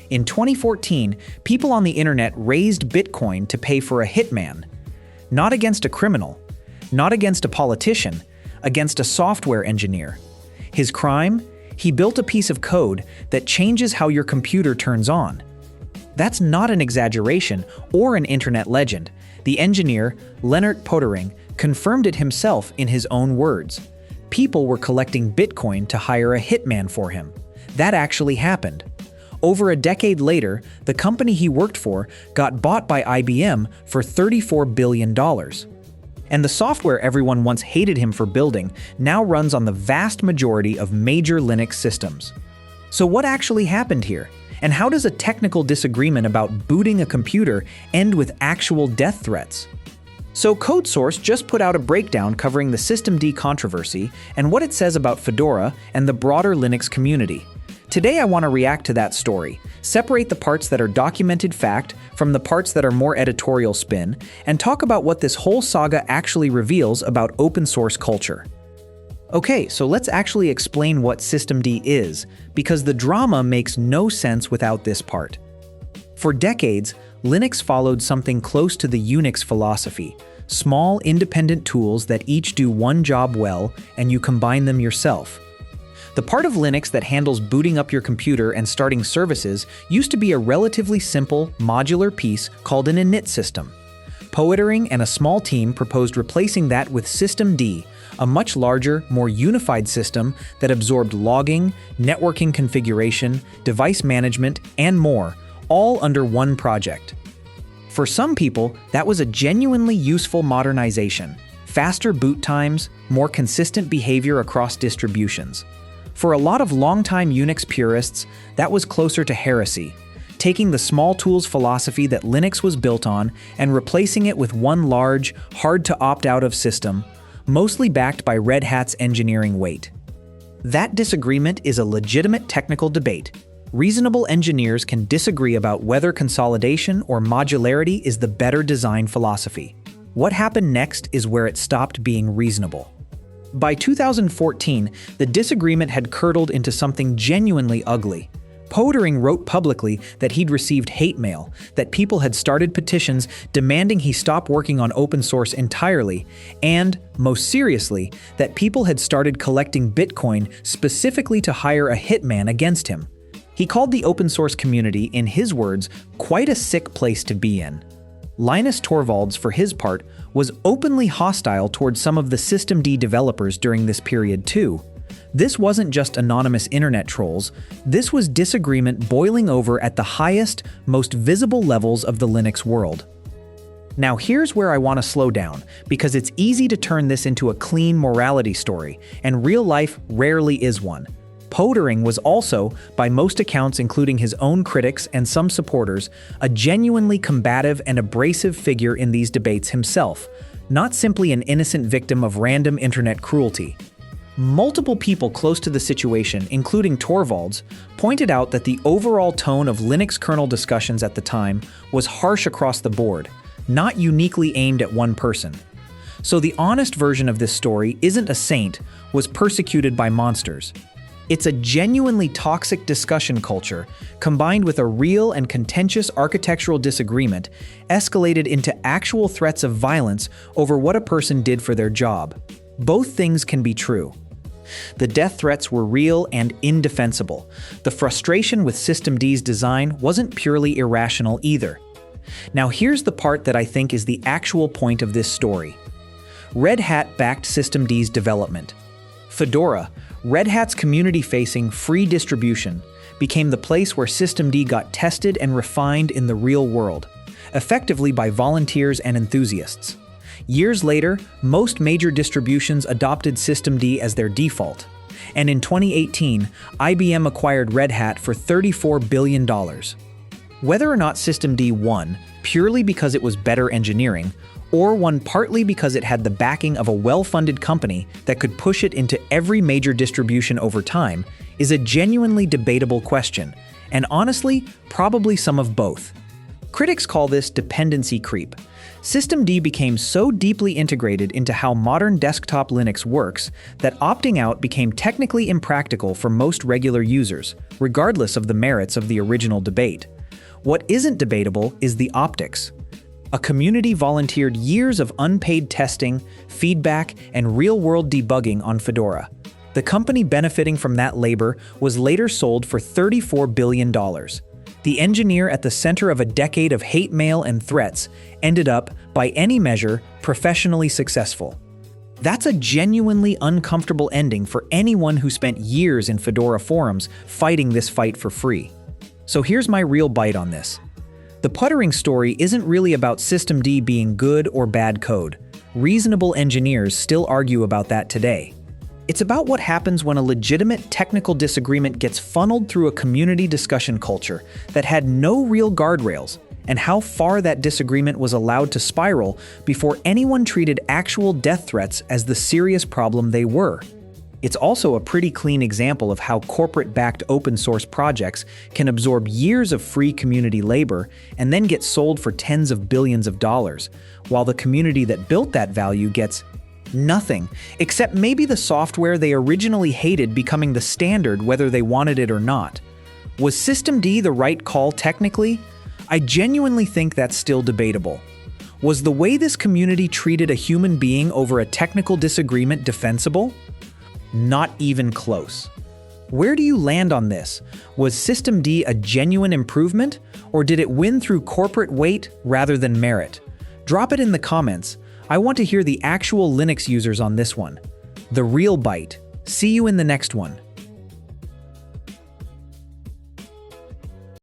In 2014, people on the internet raised Bitcoin to pay for a hitman. Not against a criminal, not against a politician, against a software engineer. His crime? He built a piece of code that changes how your computer turns on. That's not an exaggeration or an internet legend. The engineer, Lennart Poettering, confirmed it himself in his own words. People were collecting Bitcoin to hire a hitman for him. That actually happened. Over a decade later, the company he worked for got bought by IBM for $34 billion. And the software everyone once hated him for building now runs on the vast majority of major Linux systems. So what actually happened here? And how does a technical disagreement about booting a computer end with actual death threats? So CodeSource just put out a breakdown covering the systemd controversy and what it says about Fedora and the broader Linux community. Today I want to react to that story, separate the parts that are documented fact from the parts that are more editorial spin, and talk about what this whole saga actually reveals about open source culture. Okay, so let's actually explain what systemd is, because the drama makes no sense without this part. For decades, Linux followed something close to the Unix philosophy: small, independent tools that each do one job well, and you combine them yourself. The part of Linux that handles booting up your computer and starting services used to be a relatively simple, modular piece called an init system. Poettering and a small team proposed replacing that with systemd, a much larger, more unified system that absorbed logging, networking configuration, device management, and more, all under one project. For some people, that was a genuinely useful modernization: faster boot times, more consistent behavior across distributions. For a lot of longtime Unix purists, that was closer to heresy, taking the small tools philosophy that Linux was built on and replacing it with one large, hard-to-opt-out-of system, mostly backed by Red Hat's engineering weight. That disagreement is a legitimate technical debate. Reasonable engineers can disagree about whether consolidation or modularity is the better design philosophy. What happened next is where it stopped being reasonable. By 2014, the disagreement had curdled into something genuinely ugly. Poettering wrote publicly that he'd received hate mail, that people had started petitions demanding he stop working on open source entirely, and, most seriously, that people had started collecting Bitcoin specifically to hire a hitman against him. He called the open source community, in his words, quite a sick place to be in. Linus Torvalds, for his part, was openly hostile towards some of the systemd developers during this period too. This wasn't just anonymous internet trolls, this was disagreement boiling over at the highest, most visible levels of the Linux world. Now here's where I want to slow down, because it's easy to turn this into a clean morality story, and real life rarely is one. Poettering was also, by most accounts including his own critics and some supporters, a genuinely combative and abrasive figure in these debates himself, not simply an innocent victim of random internet cruelty. Multiple people close to the situation, including Torvalds, pointed out that the overall tone of Linux kernel discussions at the time was harsh across the board, not uniquely aimed at one person. So the honest version of this story isn't a saint, was persecuted by monsters. It's a genuinely toxic discussion culture, combined with a real and contentious architectural disagreement, escalated into actual threats of violence over what a person did for their job. Both things can be true. The death threats were real and indefensible. The frustration with systemd's design wasn't purely irrational either. Now here's the part that I think is the actual point of this story. Red Hat backed systemd's development. Fedora, Red Hat's community-facing free distribution, became the place where systemd got tested and refined in the real world, effectively by volunteers and enthusiasts. Years later, most major distributions adopted systemd as their default, and in 2018, IBM acquired Red Hat for $34 billion. Whether or not systemd won, purely because it was better engineering, or won partly because it had the backing of a well-funded company that could push it into every major distribution over time, is a genuinely debatable question, and honestly, probably some of both. Critics call this dependency creep. Systemd became so deeply integrated into how modern desktop Linux works that opting out became technically impractical for most regular users, regardless of the merits of the original debate. What isn't debatable is the optics. A community volunteered years of unpaid testing, feedback, and real-world debugging on Fedora. The company benefiting from that labor was later sold for $34 billion. The engineer at the center of a decade of hate mail and threats ended up, by any measure, professionally successful. That's a genuinely uncomfortable ending for anyone who spent years in Fedora forums fighting this fight for free. So here's my real bite on this. The puttering story isn't really about Systemd being good or bad code. Reasonable engineers still argue about that today. It's about what happens when a legitimate technical disagreement gets funneled through a community discussion culture that had no real guardrails, and how far that disagreement was allowed to spiral before anyone treated actual death threats as the serious problem they were. It's also a pretty clean example of how corporate-backed open-source projects can absorb years of free community labor and then get sold for tens of billions of dollars, while the community that built that value gets nothing, except maybe the software they originally hated becoming the standard whether they wanted it or not. Was Systemd the right call technically? I genuinely think that's still debatable. Was the way this community treated a human being over a technical disagreement defensible? Not even close. Where do you land on this? Was Systemd a genuine improvement, or did it win through corporate weight rather than merit? Drop it in the comments. I want to hear the actual Linux users on this one. The real Byte. See you in the next one.